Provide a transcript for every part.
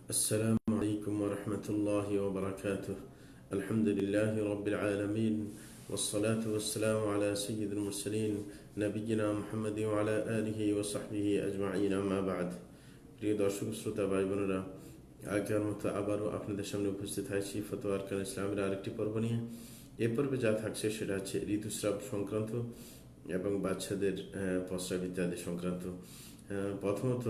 السلام عليكم ورحمة الله وبركاته. الحمد لله رب العالمين والصلاة والسلام على سيد المرسلين نبينا محمد وعلى آله وصحبه أجمعين أما بعد. প্রিয় দর্শক শ্রোতা ভাই বোনেরা, আগের মতো আবারও আপনাদের সামনে উপস্থিত হয়েছি ফতোয়া আরকান ইসলামের আরেকটি পর্ব নিয়ে। এ পর্বে যা থাকছে সেটা হচ্ছে ঋতুস্রাব সংক্রান্ত এবং বাচ্চাদের প্রস্রাব ইত্যাদি সংক্রান্ত। প্রথমত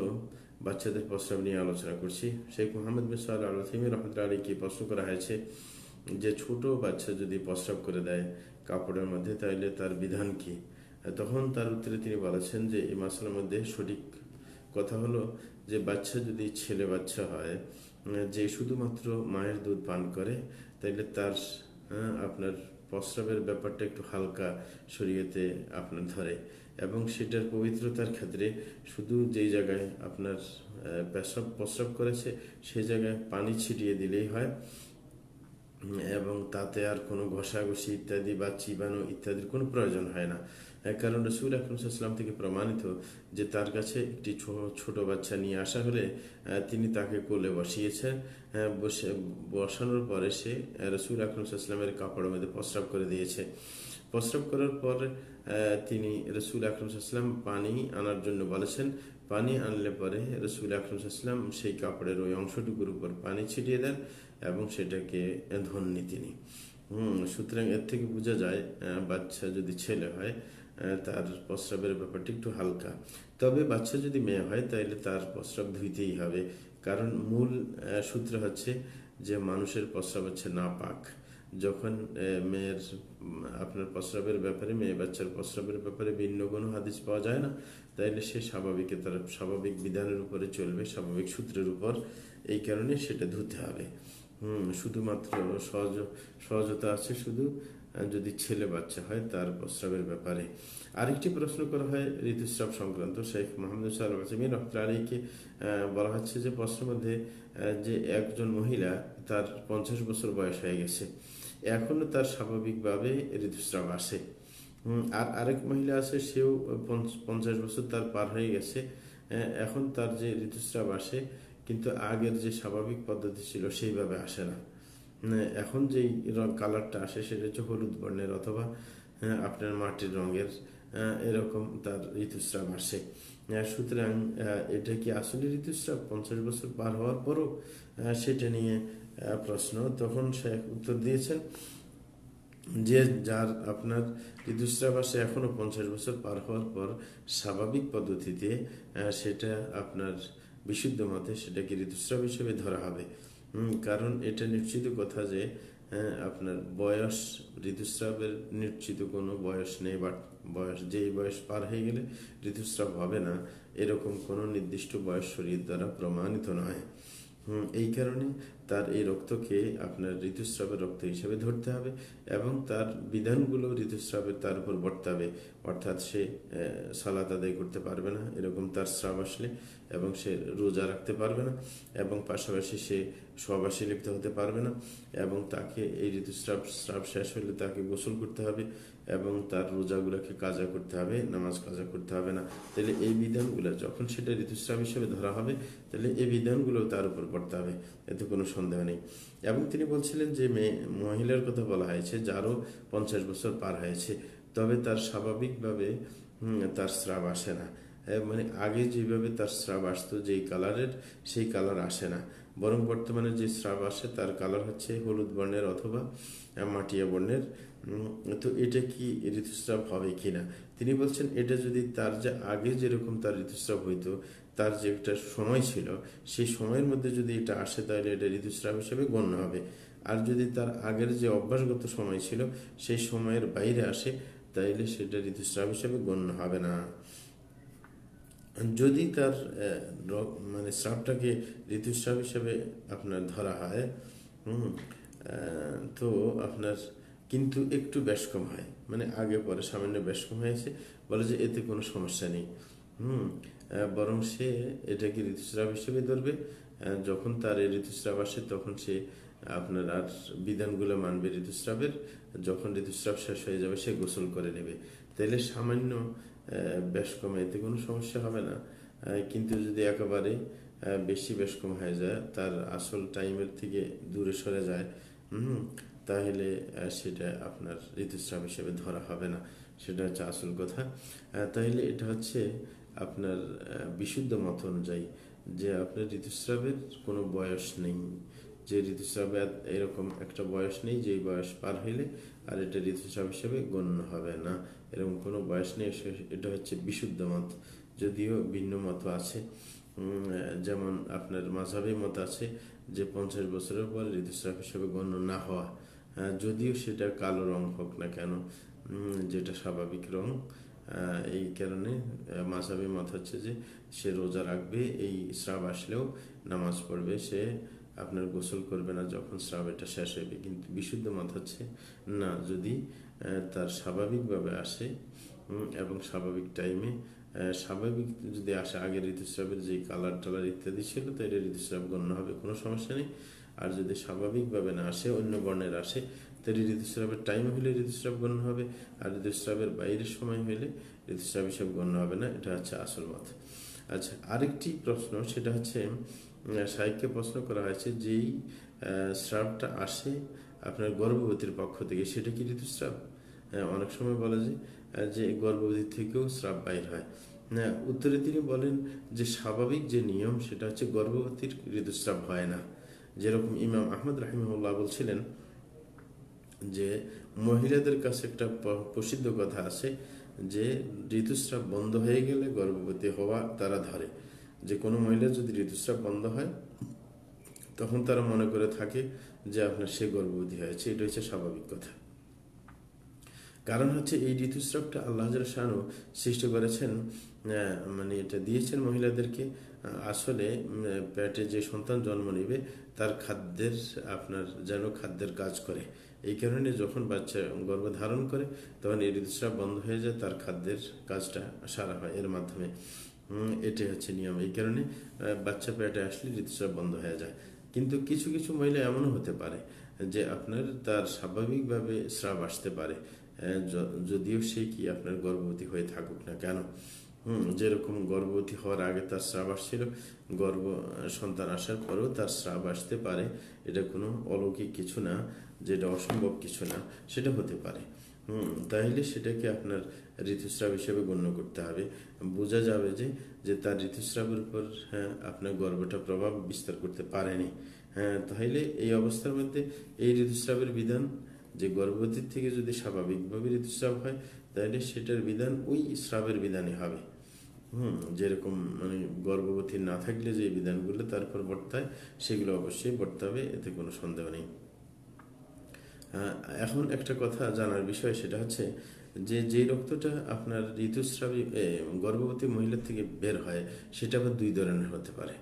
বাচ্চাদের প্রস্রাব নিয়ে আলোচনা করছি। শেখ মোহাম্মদ বিন সালেহ আল উসাইমিন রাহমাতুল্লাহি আলাইহি প্রশ্ন করা হয়েছে যে ছোট বাচ্চা যদি প্রস্রাব করে দেয় কাপড়ের মধ্যে তাহলে তার বিধান কি। তখন তার উত্তরে তিনি বলেছেন যে এই মাসলার মধ্যে সঠিক কথা হলো যে বাচ্চা যদি ছেলে বাচ্চা হয় যে শুধুমাত্র মায়ের দুধ পান করে তাইলে তার আপনার প্রস্রাবের ব্যাপারটা একটু হালকা শরীয়তে আপনার ধরে, এবং সেটার পবিত্রতার ক্ষেত্রে শুধু যেই জায়গায় আপনার প্রস্রাব করেছে সেই জায়গায় পানি ছিটিয়ে দিলেই হয়, এবং তাতে আর কোনো ঘষাঘষি ইত্যাদি বা চিবানো ইত্যাদির কোনো প্রয়োজন হয় না। কারণ রাসূল আকরাম সাল্লাল্লাহু আলাইহি ওয়াসাল্লাম থেকে প্রমাণিত যে তার কাছে একটি ছোট বাচ্চা নিয়ে আসা হলে তিনি তাকে কোলে বসিয়েছেন। বসানোর পরে সে রাসূল আকরাম সাল্লাল্লাহু আলাইহি ওয়াসাল্লামের কাপড়ের মধ্যে প্রস্রাব করে দিয়েছে। প্রস্রাব করার পর তিনি রাসূল আকরাম সাল্লাল্লাহু আলাইহি ওয়াসাল্লাম পানি আনার জন্য বলেছেন। পানি আনলে পরে রাসূল আকরাম সাল্লাল্লাহু আলাইহি ওয়াসাল্লাম সেই কাপড়ের ওই অংশটুকুর উপর পানি ছিটিয়ে দেন এবং সেটাকে ধন্যী তিনি। সুতরাং এর থেকে বোঝা যায় বাচ্চা যদি ছেলে হয় তার প্রস্রাবের ব্যাপারটি একটু হালকা। তবে বাচ্চা যদি মেয়ে হয় তাহলে তার প্রস্রাব ধুইতেই হবে, কারণ মূল সূত্র হচ্ছে যে মানুষের প্রস্রাব হচ্ছে নাপাক। যখন মেয়ের আপনার প্রস্রাবের ব্যাপারে মেয়ে বাচ্চার প্রস্রাবের ব্যাপারে ভিন্ন কোনো হাদিস পাওয়া যায় না, তাইলে সে তার স্বাভাবিক বিধানের উপরে চলবে, স্বাভাবিক সূত্রের উপর। এই কারণে সেটা ধুতে হবে। শুধুমাত্র সহজতা আছে শুধু যদি ছেলে বাচ্চা হয় তার প্রস্রাবের ব্যাপারে। আরেকটি প্রশ্ন করা হয় ঋতুস্রাব সংক্রান্ত। শেখ মোহাম্মদ সালেহ আল উসাইমিন রাহমাতুল্লাহি আলাইহি বলা হচ্ছে যে প্রশ্নের মধ্যে যে একজন মহিলা তার 50 বছর বয়স হয়ে গেছে, এখনো তার স্বাভাবিকভাবে ঋতুস্রাব আসে। আর আরেক মহিলা আছে সেও 50 বছর তার পার হয়ে গেছে, এখন তার যে ঋতুস্রাব আসে কিন্তু আগের যে স্বাভাবিক পদ্ধতি ছিল সেইভাবে আসে না। এখন যেই কালারটা আসে সেটা হচ্ছে হলুদ বর্ণের অথবা আপনার মাটির রঙের, এরকম তার ঋতুস্রাব আসে। সুতরাং এটা কি আসলে ঋতুস্রাব 50 বছর পার হওয়ার পরও, সেটা নিয়ে প্রশ্ন। তখন সে উত্তর দিয়েছেন যে যার আপনার ঋতুস্রাব আসে এখনো 50 বছর পার হওয়ার পর স্বাভাবিক পদ্ধতিতে, সেটা আপনার বিশুদ্ধ মতে সেটাকে ঋতুস্রাব হিসেবে ধরা হবে। কারণ এটা নিশ্চিত কথা যে আপনার বয়স, ঋতুস্রাবের নিশ্চিত কোনো বয়স নেই, বাট যেই বয়স পার হয়ে গেলে ঋতুস্রাব হবে না এরকম কোনো নির্দিষ্ট বয়স শরীর দ্বারা প্রমাণিত নয়। এই কারণে তার এই রক্তকে আপনার ঋতুস্রাবের রক্ত হিসেবে ধরতে হবে এবং তার বিধানগুলো ঋতুস্রাবের তার উপর বর্তাবে। অর্থাৎ সে সালাত আদায় করতে পারবে না এরকম তার স্রাব আসলে, এবং সে রোজা রাখতে পারবে না, এবং পাশাপাশি সে সহবাসে লিপ্ত হতে পারবে না, এবং তাকে এই স্রাব শেষ হলে তাকে গোসল করতে হবে এবং তার রোজাগুলোকে কাজা করতে হবে, নামাজ কাজা করতে হবে না। তাহলে এই বিধানগুলো যখন সেটা ঋতুস্রাব হিসেবে ধরা হবে তাহলে এই বিধানগুলো তার উপর পড়তে হবে, এতে কোনো সন্দেহ নেই। এবং তিনি বলছিলেন যে মহিলার কথা বলা হয়েছে যারও 50 বছর পার হয়েছে, তবে তার স্বাভাবিকভাবে তার স্রাব আসে না। মানে আগে যেভাবে তার স্রাব আসতো যেই কালারের, সেই কালার আসে না, বরং বর্তমানে যে স্রাব আসে তার কালার হচ্ছে হলুদ বর্ণের অথবা মাটিয়া বর্ণের। তো এটা কি ঋতুস্রাব হবে কিনা তিনি বলছেন এটা যদি তার যে আগে যেরকম তার ঋতুস্রাব হইতো, তার যে একটা সময় ছিল সেই সময়ের মধ্যে যদি এটা আসে তাহলে এটা ঋতুস্রাব হিসেবে গণ্য হবে। আর যদি তার আগের যে অভ্যাসগত সময় ছিল সেই সময়ের বাইরে আসে তাইলে সেটা ঋতুস্রাব হিসেবে গণ্য হবে না। যদি তার মানে স্রাবটাকে ঋতুস্রাব হিসেবে আপনার ধরা হয়, তো আপনার কিন্তু একটু বেশ কম হয়, মানে আগে পরে সামান্য বেশ কম হয়েছে, বলে যে এতে কোনো সমস্যা নেই। বরং সে এটাকে ঋতুস্রাব হিসেবে ধরবে। যখন তার এই ঋতুস্রাব আসে তখন সে আপনার আর বিধানগুলো মানবে ঋতুস্রাবের। যখন ঋতুস্রাব শেষ হয়ে যাবে সে গোসল করে নেবে। তাইলে সামান্য বেশ কমে এতে কোনো সমস্যা হবে না। কিন্তু যদি একেবারে বেশ কম হয়ে যায়, তার আসল টাইমের থেকে দূরে সরে যায়, তাহলে সেটা আপনার ঋতুস্রাব হিসেবে ধরা হবে না। সেটা হচ্ছে আসল কথা। তাহলে এটা হচ্ছে আপনার বিশুদ্ধ মত অনুযায়ী যে আপনার ঋতুস্রাবের কোনো বয়স নেই, যে ঋতুস্রাবে এরকম একটা বয়স নেই যে বয়স পার হইলে আর এটা ঋতুস্রাব হিসেবে গণ্য হবে না, এরকম কোনো বয়স নেই। এটা হচ্ছে বিশুদ্ধ মত। যদিও ভিন্ন মত আছে, যেমন আপনার মাযহাবী মত আছে যে 50 বছরের পর ঋতুস্রাব হিসেবে গণ্য না হওয়া, যদিও সেটা কালো রং হোক না কেন, যেটা স্বাভাবিক রং। এই কারণে মাযহাবী মত হচ্ছে যে সে রোজা রাখবে, এই স্রাব আসলেও নামাজ পড়বে, সে আপনার গোসল করবে না যখন স্রাব এটা শেষ হইবে। কিন্তু বিশুদ্ধ মত হচ্ছে না, যদি তার স্বাভাবিকভাবে আসে এবং স্বাভাবিক টাইমে, স্বাভাবিক যদি আসে, আগের ঋতুস্রাবের যে কালার টালার ইত্যাদি ছিল তো এটা ঋতুস্রাব গণ্য হবে, কোনো সমস্যা নেই। আর যদি স্বাভাবিকভাবে না আসে, অন্য বর্ণের আসে, তাহলে ঋতুস্রাবের টাইম হলে ঋতুস্রাব গণ্য হবে, আর ঋতুস্রাবের বাইরের সময় হলে ঋতুস্রাব হিসাব গণ্য হবে না। এটা হচ্ছে আসল মত। আচ্ছা, আরেকটি প্রশ্ন, সেটা হচ্ছে শাইখকে প্রশ্ন করা হয়েছে যেই স্রাবটা আসে আপনার গর্ভবতীর পক্ষ থেকে, সেটা কি ঋতুস্রাব? অনেক সময় বলা যায় যে গর্ভবতী থেকেও স্রাব বাইর হয়। উত্তরে তিনি বলেন যে স্বাভাবিক যে নিয়ম সেটা হচ্ছে গর্ভবতীর ঋতুস্রাব হয় না। যেরকম ইমাম আহমদ রাহিমাহুল্লাহ বলছিলেন যে মহিলাদের কাছে একটা প্রসিদ্ধ কথা আছে যে ঋতুস্রাব বন্ধ হয়ে গেলে গর্ভবতী হওয়া তারা ধরে, যে কোনো মহিলার যদি ঋতুস্রাব বন্ধ হয় তখন তারা মনে করে থাকে যে আপনার সে গর্ভবতী হয়েছে। এটা হচ্ছে স্বাভাবিক কথা। কারণ হচ্ছে এই ঋতুস্রাবটা আল্লাহ শানু সৃষ্টি করেছেন, মানে এটা দিয়েছেন মহিলাদেরকে আসলে পেটে যে সন্তান জন্ম নেবে তার খাদ্যের, আপনার যেন খাদ্যের কাজ করে। এই কারণে যখন বাচ্চা গর্ভধারণ করে তখন এই ঋতুস্রাব বন্ধ হয়ে যায়, তার খাদ্যের কাজটা সারা হয় এর মাধ্যমে। এটাই হচ্ছে নিয়ম। এই কারণে বাচ্চা পেটে আসলে ঋতুস্রাব বন্ধ হয়ে যায়। কিন্তু কিছু কিছু মহিলা এমনও হতে পারে যে আপনার তার স্বাভাবিকভাবে স্রাব আসতে পারে, যদিও সে কি আপনার গর্ভবতী হয়ে থাকুক না কেন। যেরকম গর্ভবতী হওয়ার আগে তার স্রাব আসছিল, গর্ভ সন্তান আসার পরেও তার স্রাব আসতে পারে। এটা কোনো অলৌকিক কিছু না, যেটা অসম্ভব কিছু না, সেটা হতে পারে। তাইলে সেটাকে আপনার ঋতুস্রাব হিসেবে গণ্য করতে হবে। বোঝা যাবে যে যে তার ঋতুস্রাবের উপর আপনার গর্ভটা প্রভাব বিস্তার করতে পারেনি। তাহলে এই অবস্থার মধ্যে এই ঋতুস্রাবের বিধান, যে গর্ভবতীর থেকে যদি স্বাভাবিকভাবে ঋতুস্রাব হয় তাহলে সেটার বিধান ওই স্রাবের বিধানে হবে। যেরকম মানে গর্ভবতী না থাকলে যে বিধানগুলো তারপর বর্তায় সেগুলো অবশ্যই বর্তাবে, এতে কোনো সন্দেহ নেই। এখন একটা কথা জানার বিষয়, সেটা হচ্ছে যে যে রক্তটা আপনার ঋতুস্রাবী গর্ভবতী মহিলার থেকে বের হয় সেটা আবার দুই ধরনের হতে পারে।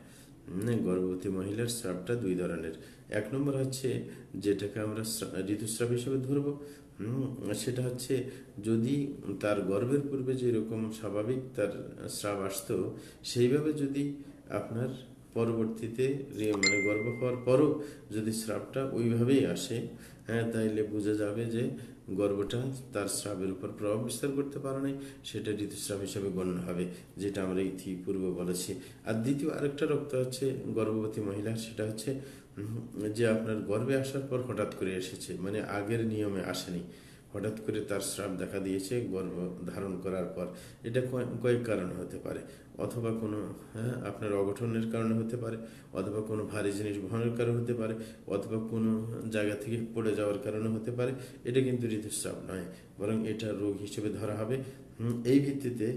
গর্ভবতী মহিলার স্রাবটা দুই ধরনের। এক নম্বর হচ্ছে যেটাকে আমরা ঋতুস্রাব হিসেবে ধরবো, সেটা হচ্ছে যদি তার গর্ভের পূর্বে যেরকম স্বাভাবিক তার স্রাব আসতো সেইভাবে যদি আপনার পরবর্তীতে মানে গর্ভ হওয়ার পরও যদি স্রাবটা ওইভাবেই আসে, তাইলে বোঝা যাবে যে গর্ভটা তার স্রাবের উপর প্রভাব বিস্তার করতে পারে নাই, সেটা ঋতুস্রাব হিসেবে গণ্য হবে, যেটা আমরা ইতিপূর্বে বলেছি। আর দ্বিতীয় আরেকটা রক্ত হচ্ছে গর্ভবতী মহিলা, সেটা হচ্ছে যে আপনার গর্ভে আসার পর হঠাৎ করে এসেছে, মানে আগের নিয়মে আসেনি, হঠাৎ করে তার স্রাব দেখা দিয়েছে গর্ভ ধারণ করার পর। এটা কয়েক কারণে হতে পারে। অথবা কোনো আপনার অগঠনের কারণে হতে পারে, অথবা কোনো ভারী জিনিস বহনের কারণে হতে পারে, অথবা কোনো জায়গা থেকে পড়ে যাওয়ার কারণে হতে পারে। এটা কিন্তু ঋতুস্রাব নয়, বরং এটা রোগ হিসেবে ধরা হবে। এই ভিত্তিতে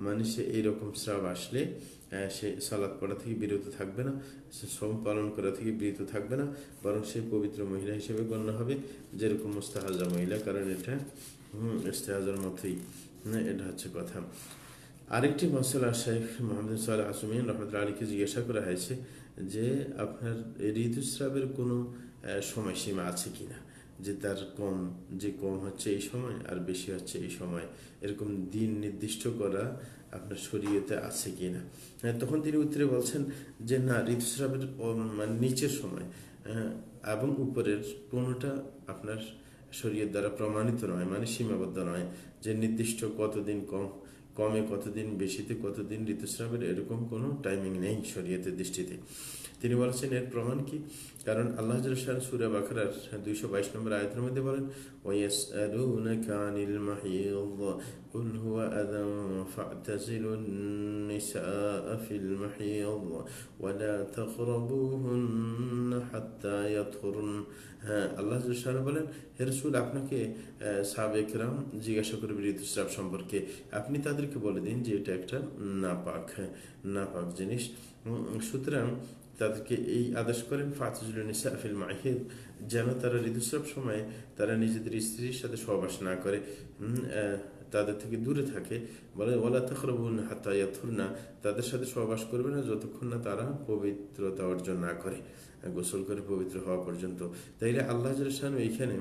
মানুষে এইরকম স্রাব আসলে সে সালাত পড়া থেকে বিরত থাকবে না, সে শ্রম পালন করা থেকে বিরত থাকবে না, বরং সে পবিত্র মহিলা হিসেবে গণ্য হবে, যেরকম মুস্তাহাজা মহিলা। কারণ এটা ইস্তেহাজার মতোই, এটা হচ্ছে কথা। আরেকটি মশলা শেখ মোহাম্মদ সাল্লাহ আসমিন রহমতুল্লাহ আলীকে জিজ্ঞাসা করা হয়েছে যে আপনার ঋতুস্রাবের কোনো সময়সীমা আছে কিনা, যে তার কম হচ্ছে এই সময় আর বেশি হচ্ছে এই সময়, এরকম দিন নির্দিষ্ট করা আপনার শরীয়তে আছে কিনা। তখন তিনি উত্তরে বলছেন যে না, ঋতুস্রাবের মানে নিচের সময় এবং উপরের কোনোটা আপনার শরীয়ত দ্বারা প্রমাণিত নয়, মানে সীমাবদ্ধ নয় যে নির্দিষ্ট কতদিন কম কমে কতদিন, বেশিতে কতদিন ঋতুস্রাবের এরকম কোনো টাইমিং নেই শরীয়তের দৃষ্টিতে। তিনি বলেছেন এর প্রমাণ কি? কারণ আল্লাহ সূরা বাকারার 222 নম্বর আয়াতের মধ্যে বলেন, ওয়ায়াসআলুনাকা আনিল মাহিয়দ কুল হুয়া আযান ফা'তাজিলুন নিসাআ ফিল মাহিয়দ ওয়ালা তাকরাবুহুন্না হাত্তা ইয়াতহুরন। হ্যাঁ, আল্লাহ বলেন, হে রাসূল, আপনাকে সাহাবায়ে কেরাম জিজ্ঞাসা করবে ঋতুস্রাব সম্পর্কে, আপনি তাদেরকে বলে দিন যে এটা একটা নাপাক জিনিস। সুতরাং তাদেরকে এই আদেশ করেন, ফাতাজিলুন নিসা ফিল মাহিদ, যেন তারা ঋতুস্রাব সময়ে তারা নিজেদের স্ত্রীর সাথে সহবাস না করে, তাদের থেকে দূরে থাকে। বলে ওয়ালা তাকরাবুহুন্না হাত্তা ইয়াতহুরনা, তাদের সাথে সহবাস করবে না যতক্ষণ না তারা পবিত্রতা অর্জন না করে, গোসল করে পবিত্র হওয়া পর্যন্ত। তাইলে আল্লাহ এইখানে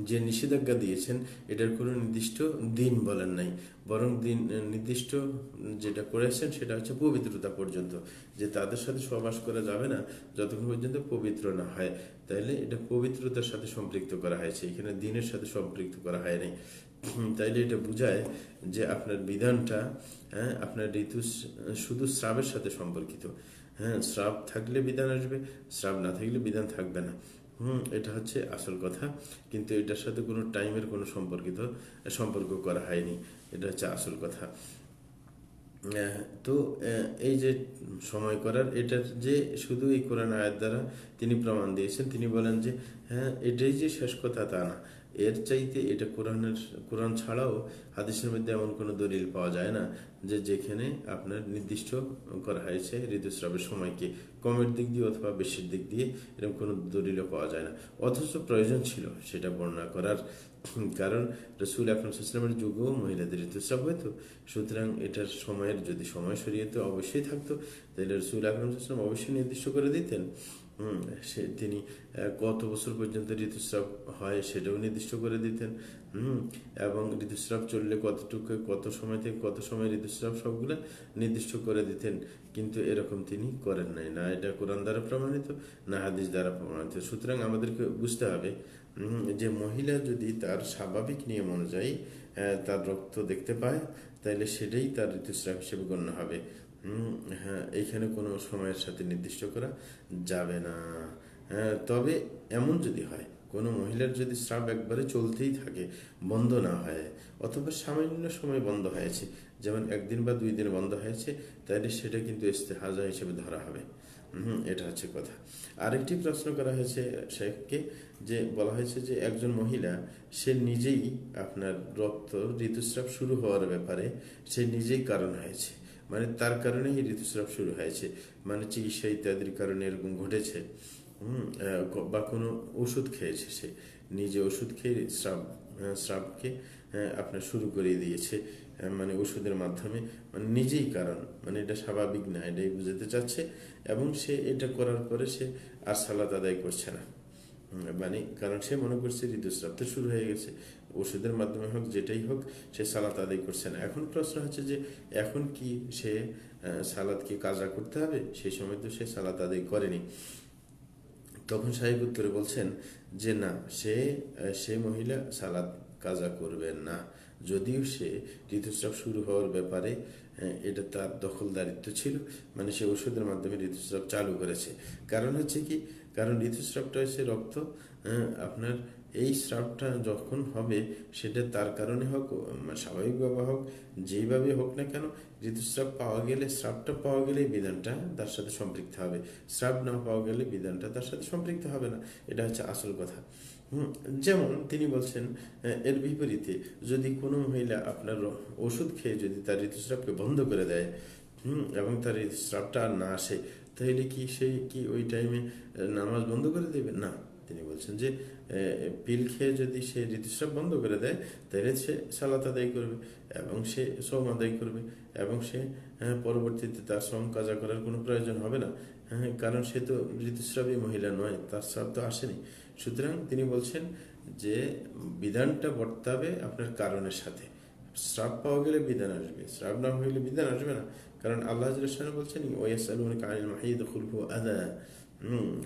যে নিষেধাজ্ঞা দিয়েছেন এটার কোনো নির্দিষ্ট দিন বলেন নাই, বরং দিন নির্দিষ্ট যেটা করেছেন সেটা হচ্ছে পবিত্রতা পর্যন্ত, যে তাদের সাথে সহবাস করা যাবে না যতক্ষণ পর্যন্ত পবিত্র না হয়। তাইলে এটা পবিত্রতার সাথে সম্পৃক্ত করা হয়েছে, এখানে দিনের সাথে সম্পৃক্ত করা হয় নাই। তাইলে এটা বোঝায় যে আপনার বিধানটা আপনার ঋতু শুধু স্রাবের সাথে সম্পর্কিত। হ্যাঁ, স্রাব থাকলে বিধান আসবে, স্রাব না থাকলে বিধান থাকবে না। এটা হচ্ছে আসল কথা, কিন্তু এটার সাথে কোনো টাইমের কোনো সম্পর্ক করা হয়নি, এটা হচ্ছে আসল কথা। তো এই যে সময় করার, এটার যে শুধু এই কোরআন আয়াত দ্বারা তিনি প্রমাণ দিয়েছেন। তিনি বলেন যে হ্যাঁ, এটাই যে শেষ কথা তা না, এর চাইতে এটা কোরআন ছাড়াও হাদিসের মধ্যে এমন কোনো দলিল পাওয়া যায় না যে যেখানে আপনার নির্দিষ্ট করা হয়েছে ঋতুস্রাবের সময়কে কমের দিক দিয়ে অথবা বেশির দিক দিয়ে, এরকম কোনো দলিলও পাওয়া যায় না। অথচ প্রয়োজন ছিল সেটা বর্ণনা করার, কারণ রাসূল আকরাম সাল্লাল্লাহু আলাইহি ওয়াসাল্লামের যুগেও মহিলাদের ঋতুস্রাব হতো। সুতরাং এটার সময়ের যদি সময় শরীয়তে অবশ্যই থাকতো, তাহলে রাসূল আকরাম সাল্লাল্লাহু আলাইহি ওয়াসাল্লাম অবশ্যই নির্দিষ্ট করে দিতেন। তিনি কত বছর পর্যন্ত ঋতুস্রাব হয় সেটাও নির্দিষ্ট করে দিতেন। এবং ঋতুস্রাব চললে কতটুকু, কত সময় থেকে কত সময় ঋতুস্রাব, সবগুলো নির্দিষ্ট করে দিতেন। কিন্তু এরকম তিনি করেন নাই, না এটা কোরআন দ্বারা প্রমাণিত না হাদিস দ্বারা প্রমাণিত। সুতরাং আমাদেরকে বুঝতে হবে যে মহিলা যদি তার স্বাভাবিক নিয়ম অনুযায়ী তার রক্ত দেখতে পায়, তাহলে সেটাই তার ঋতুস্রাব হিসেবে গণ্য হবে। হ্যাঁ, এখানে কোনো সময়ের সাথে নির্দিষ্ট করা যাবে না। তবে এমন যদি হয় কোনো মহিলার যদি স্রাব একবারে চলতেই থাকে, বন্ধ না হয়, অথবা সামান্য সময় বন্ধ হয়েছে, যেমন 1 দিন বা 2 দিন বন্ধ হয়েছে, তাহলে সেটা কিন্তু ইস্তেহাজা হিসেবে ধরা হবে। এটা হচ্ছে কথা। আরেকটি প্রশ্ন করা হয়েছে শেখকে, যে বলা হয়েছে যে একজন মহিলা সে নিজেই আপনার ঋতুস্রাব শুরু হওয়ার ব্যাপারে সে নিজেই কারণ হয়েছে, মানে তার কারণেই ঋতুস্রাব শুরু হয়েছে, মানে চিকিৎসা ইত্যাদির কারণে এরকম ঘটেছে, বা কোনো ওষুধ খেয়েছে, সে নিজে ওষুধ খেয়ে স্রাবকে আপনার শুরু করে দিয়েছে, মানে ওষুধের মাধ্যমে, মানে নিজেই কারণ, মানে এটা স্বাভাবিক না, এটাই বুঝাতে চাচ্ছে। এবং সে এটা করার পরে সে আর সালাত আদায় করছে না, মানে কারণ সে মনে করছে ঋতুস্রাব তো শুরু হয়ে গেছে, ওষুধের মাধ্যমে হোক যেটাই হোক, সে সালাত আদায় করছে না। এখন প্রশ্ন হচ্ছে যে এখন কি সে সালাতকে কাজা করতে হবে? সেই সময় তো সে সালাত আদায় করেনি। তখন সাহেব উত্তরে বলছেন যে না, সে মহিলা সালাত কাজা করবেন না, যদিও সে ঋতুস্রাব শুরু হওয়ার ব্যাপারে এটা তার দখলদারিত্ব ছিল, মানে সে ওষুধের মাধ্যমে ঋতুস্রাব চালু করেছে। কারণ হচ্ছে কি, কারণ ঋতুস্রাবটা হচ্ছে রক্ত, আপনার এই স্রাবটা যখন হবে সেটা তার কারণে হোক, স্বাভাবিকভাবে হোক, যেইভাবে হোক না কেন, ঋতুস্রাব পাওয়া গেলে, স্রাবটা পাওয়া গেলেই বিধানটা তার সাথে সম্পৃক্ত হবে, স্রাব না পাওয়া গেলে বিধানটা তার সাথে সম্পৃক্ত হবে না। এটা হচ্ছে আসল কথা। যেমন তিনি বলছেন এর বিপরীতে যদি কোনো মহিলা আপনার ওষুধ খেয়ে যদি তার ঋতুস্রাবকে বন্ধ করে দেয়, এবং তার ঋতুস্রাবটা আর না আসে, তাহলে কি সে কি ওই টাইমে নামাজ বন্ধ করে দেবে? না, তিনি বলছেন যে পিল খেয়ে যদি সে ঋতুস্রাব বন্ধ করে দেয়, তাহলে সে সালাত আদায় করবে এবং সে শ্রম আদায় করবে, এবং সে পরবর্তীতে তার শ্রম কাজা করার কোনো প্রয়োজন হবে না, কারণ সে তো ঋতুস্রাবী মহিলা নয়, তার স্রাব তো আসেনি। সুতরাং তিনি বলছেন যে বিধানটা বর্তাবে আপনার কারণের সাথে, স্রাব পাওয়া গেলে বিধান আসবে, স্রাব না হইলে বিধান আসবে না। কারণ আল্লাহ বলছেন ওয়ায়াসআলুনাকা আনিল মাহিয়্যিদ কুল হুয়া আযা,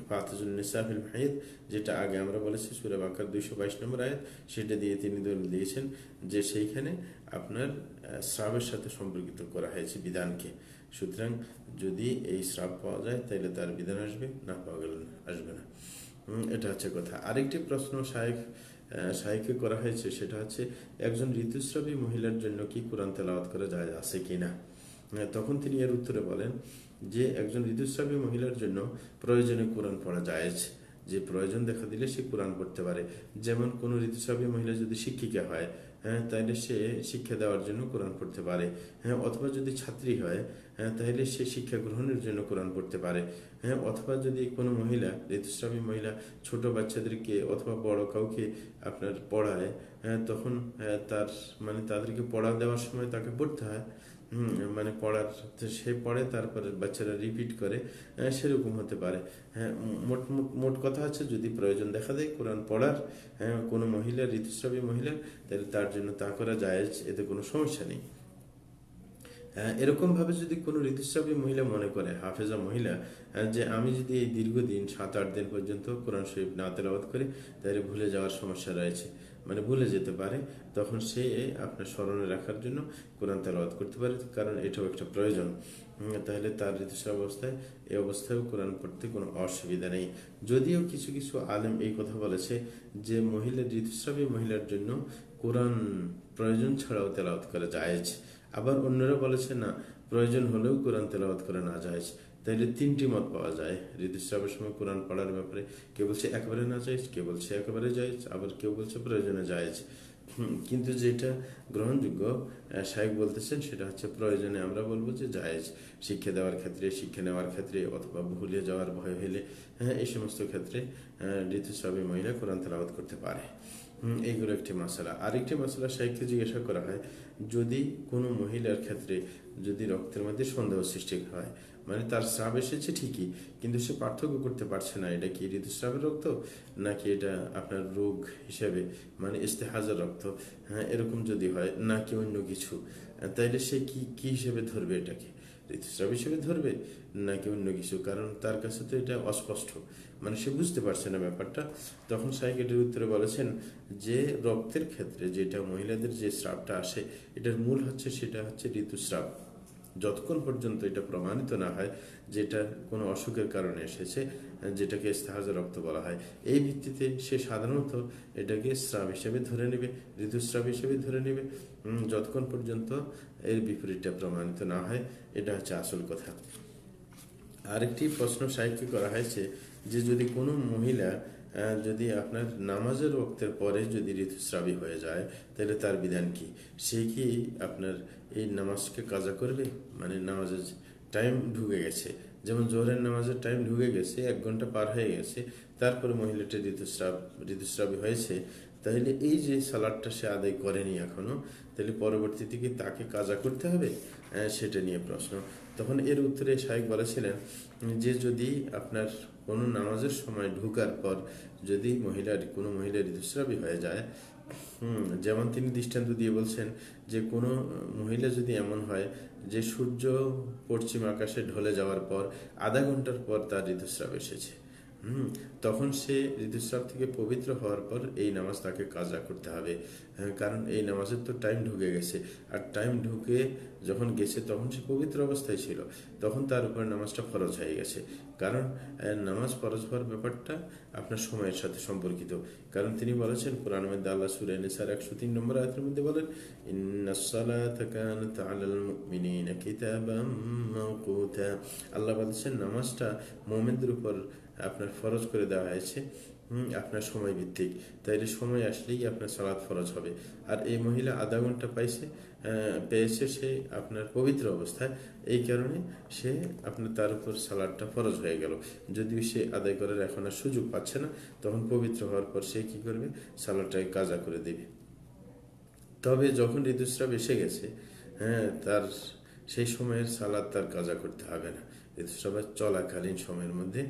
ফাতিজুন নিসা ফিল মাহিদ, যেটা আগে আমরা বলেছি সূরা বাকার 222 নম্বর আয়াত, সেটা দিয়ে তিনি দলিল দিয়েছেন যে সেইখানে আপনার শ্রাবের সাথে সম্পর্কিত করা হয়েছে বিধানকে। সুতরাং যদি এই শ্রাব পাওয়া যায় তাহলে তার বিধান আসবে, না পাওয়া গেলে আসবে না। এটা হচ্ছে কথা। আরেকটি প্রশ্ন শাইখকে করা হয়েছে, সেটা হচ্ছে একজন ঋতুস্রাবী মহিলার জন্য কি কোরআন তেলাওয়াত করা যায় আছে কিনা। তখন তিনি এর উত্তরে বলেন যে একজন ঋতুস্রাবী মহিলার জন্য প্রয়োজনে কোরআন পড়া জায়েজ, যে প্রয়োজন দেখা দিলে সে কোরআন পড়তে পারে। যেমন কোনো ঋতুস্রাবী মহিলা যদি শিক্ষিকা হয়, তাহলে সে শিক্ষা দেওয়ার জন্য কোরআন পড়তে পারে। অথবা যদি ছাত্রী হয়, তাহলে সে শিক্ষা গ্রহণের জন্য কোরআন পড়তে পারে। অথবা যদি কোনো মহিলা, ঋতুস্রাবী মহিলা ছোট বাচ্চাদেরকে অথবা বড় কাউকে আপনার পড়ায়, তখন তার মানে তাদেরকে পড়া দেওয়ার সময় তাকে পড়তে হয়, মানে পড়ার সে পড়ে তারপরে বাচ্চারা রিপিট করে, সেরকম হতে পারে। মোট কথা হচ্ছে যদি প্রয়োজন দেখা দেয় কোরআন পড়ার কোনো মহিলা, ঋতুস্রাবী মহিলা, তাহলে তার জন্য তা করা জায়েজ, এতে কোনো সমস্যা নেই। এরকম ভাবে যদি কোনো ঋতুস্রাবী মহিলা মনে করে, হাফেজা মহিলা, যে আমি যদি এই দীর্ঘদিন 7-8 দিন পর্যন্ত কোরআন শরীফ না তেলাওয়াত করি তাহলে ভুলে যাওয়ার সমস্যা রয়েছে, মানে ভুলে যেতে পারে, তখন সে আপনার স্মরণে রাখার জন্য কোরআন তেলাওয়াত করতে পারে, কারণ এটাও একটা প্রয়োজন। তাহলে তার ঋতুস্রাব অবস্থায়, এই অবস্থায়ও কোরআন পড়তে কোনো অসুবিধা নেই। যদিও কিছু কিছু আলেম এই কথা বলেছে যে ঋতুস্রাবী মহিলার জন্য কোরআন প্রয়োজন ছাড়াও তেলাওয়াত করা জায়েজ। আবার অন্যরা বলেছে না, প্রয়োজন হলেও কোরআন তেলাওয়াত করা না জায়েজ। তাইলে 3টি মত পাওয়া যায় ঋতুস্রাবের সময় কোরআন পড়ার ব্যাপারে। কেউ বলছে একেবারে না জায়েজ, কেউ বলছে একেবারে জায়েজ, আবার কেউ বলছে প্রয়োজনে জায়েজ। কিন্তু যেটা গ্রহণযোগ্য শাইখ বলতেছেন সেটা হচ্ছে প্রয়োজনে আমরা বলবো যে জায়েজ। শিক্ষা দেওয়ার ক্ষেত্রে, শিক্ষা নেওয়ার ক্ষেত্রে, অথবা ভুলে যাওয়ার ভয় হলে, এই সমস্ত ক্ষেত্রে ঋতুস্রাবী মহিলা কোরআন তেলাওয়াত করতে পারে। এইগুলো একটি মশলা। আরেকটি মশলা শাইখকে জিজ্ঞাসা করা হয়, যদি কোনো মহিলার ক্ষেত্রে যদি রক্তের মধ্যে সন্দেহ সৃষ্টি হয়, মানে তার স্রাব এসেছে ঠিকই, কিন্তু সে পার্থক্য করতে পারছে না এটা কি ঋতুস্রাবের রক্ত নাকি এটা আপনার রোগ হিসেবে মানে ইস্তেহাজার রক্ত, এরকম যদি হয় নাকি অন্য কিছু, তাইলে সে কি হিসেবে ধরবে, এটাকে ঋতুস্রাব হিসেবে ধরবে নাকি অন্য কিছু, কারণ তার কাছে তো এটা অস্পষ্ট, মানে সে বুঝতে পারছে না ব্যাপারটা। তখন সাইকেটের উত্তরে বলেছেন যে রক্তের ক্ষেত্রে যেটা মহিলাদের যে স্রাবটা আসে, এটার মূল হচ্ছে সেটা হচ্ছে ঋতুস্রাব। যতক্ষণ পর্যন্ত এটা প্রমাণিত না হয় যেটা কোনো অসুখের কারণে এসেছে, যেটাকে ইস্তেহাজা রক্ত বলা হয়, এই ভিত্তিতে সে সাধারণত এটাকে স্রাব হিসেবে ধরে নেবে, ঋতুস্রাব হিসেবে ধরে নেবে, যতক্ষণ পর্যন্ত এর বিপরীতটা প্রমাণিত না হয়। এটা হচ্ছে আসল কথা। আরেকটি প্রশ্ন সাহিত্যে করা হয়েছে যে যদি কোনো মহিলা যদি আপনার নামাজের ওয়াক্তের পরে যদি ঋতুস্রাবী হয়ে যায় তাহলে তার বিধান কি? সে কি আপনার এই নামাজকে কাজা করবে? মানে নামাজের টাইম ঢুকে গেছে, যেমন জোহরের নামাজের টাইম ঢুকে গেছে, 1 ঘন্টা পার হয়ে গেছে, তারপরে মহিলাটি ঋতুস্রাবী হয়েছে, তাহলে এই যে সালাদটা সে আদায় করেনি এখনো, তাহলে পরবর্তীতে কি তাকে কাজা করতে হবে? সেটা নিয়ে প্রশ্ন। তখন এর উত্তরে শাইখ বলেছিলেন যে যদি আপনার কোনো নামাজের সময় ঢুকার পর যদি কোনো মহিলা ঋতুস্রাবী হয়ে যায়, যেমন তিনি দৃষ্টান্ত দিয়ে বলছেন যে কোনো মহিলা যদি এমন হয় যে সূর্য পশ্চিম আকাশে ঢলে যাওয়ার পর আধা ঘন্টার পর তার ঋতুস্রাব এসেছে, তখন সে ঋতুস্রাব থেকে পবিত্র হওয়ার পর এই নামাজ তাকে কাজা করতে হবে, কারণ এই নামাজের তো টাইম ঢুকে গেছে, আর টাইম ঢুকে যখন গেছে তখন সে পবিত্র অবস্থায় ছিল, তখন তার উপর নামাজটা ফরজ হয়ে গেছে। কারণ নামাজ ফরজ হওয়ার ব্যাপারটা আপনার সময়ের সাথে সম্পর্কিত, কারণ তিনি বলেছেন কোরআন মধ্যে, আল্লাহ সূরা নিসার 103 নম্বর আয়াতের মধ্যে বলেন, ইন্নাস সালাতা কানাত আলাল মুমিনিনা কিতাবাম মাওকুতা। আল্লাহ বলেছেন নামাজটা মুমিনদের উপর আপনার ফরজ করে দেওয়া হয়েছে আপনার সময় ভিত্তিক, তাইলে সময় আসলেই আপনার সালাত ফরজ হবে। আর এই মহিলা আধা ঘন্টা পেয়েছে সে আপনার পবিত্র অবস্থায়, এই কারণে সে আপনার তার উপর সালাদটা ফরজ হয়ে গেল। যদিও সে আদায় করার এখন আর সুযোগ পাচ্ছে না, তখন পবিত্র হওয়ার পর সে কি করবে, সালাদটাকে কাজা করে দেবে। তবে যখন ঋতুস্রাব এসে গেছে, তার সেই সময়ের সালাদ তার কাজা করতে হবে না। ঋতুস্রাবের চলাকালীন সময়ের মধ্যে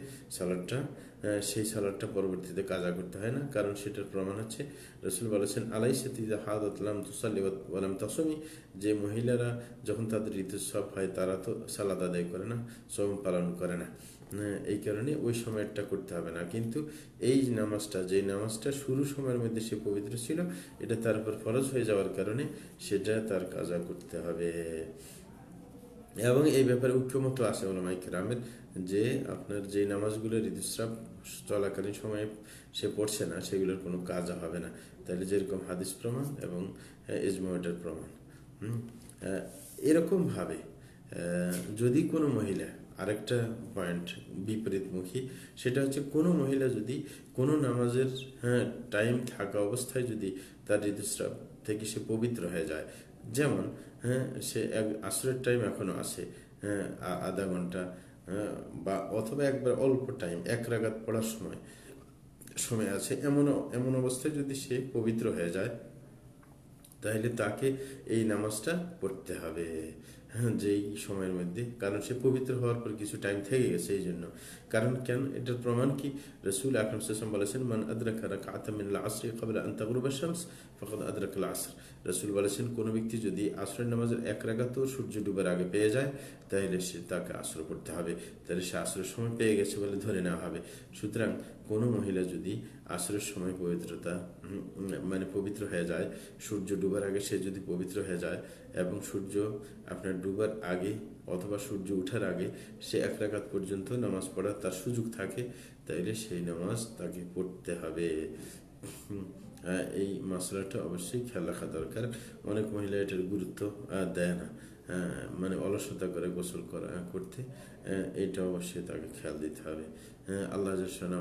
সেই সালাদটা পরবর্তীতে কাজা করতে হয় না, কারণ সেটার প্রমাণ হচ্ছে রাসূল বলেছেন তাসুমি, যে মহিলারা যখন তাদের ঋতুস্রাব হয় তারা তো সালাদ আদায় করে না, সোম পালন করে না। এই কারণে ওই সময়টা করতে হবে না। কিন্তু এই নামাজটা, যে নামাজটা শুরু সময়ের মধ্যে সে পবিত্র ছিল, এটা তার উপর ফরজ হয়ে যাওয়ার কারণে সেটা তার কাজা করতে হবে। এবং এই ব্যাপারে ঐক্যমত আছে ওলামায়ে কেরামের, যে আপনার যে নামাজগুলো ঋতুস্রাব চলাকালীন সময়ে সে পড়ছে না, সেগুলোর কোনো কাজা হবে না। তাহলে যেরকম হাদিস প্রমাণ এবং ইজমাউটের প্রমাণ। এরকমভাবে যদি কোনো মহিলা, আরেকটা পয়েন্ট বিপরীতমুখী, সেটা হচ্ছে কোনো মহিলা যদি কোনো নামাজের টাইম থাকা অবস্থায় যদি তার ঋতুস্রাব থেকে সে পবিত্র হয়ে যায়, যেমন সে আসরের টাইম এখনো আছে, আধা ঘন্টা, বা অথবা একবার অল্প টাইম, এক রাকাত পড়ার সময় আছে, এমন অবস্থায় যদি সে পবিত্র হয়ে যায়, তাহলে তাকে এই নামাজটা পড়তে হবে যেই সময়ের মধ্যে, কারণ সে পবিত্র হওয়ার পর কিছু টাইম থেকে গেছে এই জন্য। কারণ কেন, এটার প্রমাণ কি, রাসূল আকরাম সাল্লাল্লাহু আলাইহি ওয়াসাল্লাম বলেছেন, মান আদরাকা রাকআতাম মিনাল আসরি ক্বাবলা আন তাগরুবা শামস ফাকাদ আদরাকাল আসর। রাসূল বলেছেন, কোনো ব্যক্তি যদি আসরের নামাজের এক রাকাতও সূর্য ডুবার আগে পেয়ে যায়, তাহলে তাকে আসর পড়তে হবে, তাহলে সে আসরের সময় পেয়ে গেছে বলে ধরে নেওয়া হবে। সুতরাং কোনো মহিলা যদি আসরের সময় পবিত্র হয়ে যায়, সূর্য ডুবার আগে সে যদি পবিত্র হয়ে যায়, এবং সূর্য আপনার ডুবার আগে অথবা সূর্য ওঠার আগে সে এক রাকাত পর্যন্ত নামাজ পড়ার তার সুযোগ থাকে, তাইলে সেই নামাজ তাকে পড়তে হবে। এই মশলাটা অবশ্যই খেয়াল রাখা দরকার। অনেক মহিলা এটার গুরুত্ব দেয় না, অলসতা করে গোসল করতে। এটা অবশ্যই তাকে খেয়াল দিতে হবে। আল্লাহ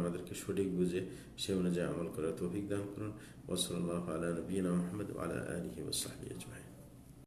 আমাদেরকে সঠিক বুঝে সে অনুযায়ী আমল করার তৌফিক দান করুন। ওয়া সাল্লাল্লাহু আলা নবিয়িনা মুহাম্মদ ওয়া আলা আলিহি ওয়া সাহবিহি আজমাইন।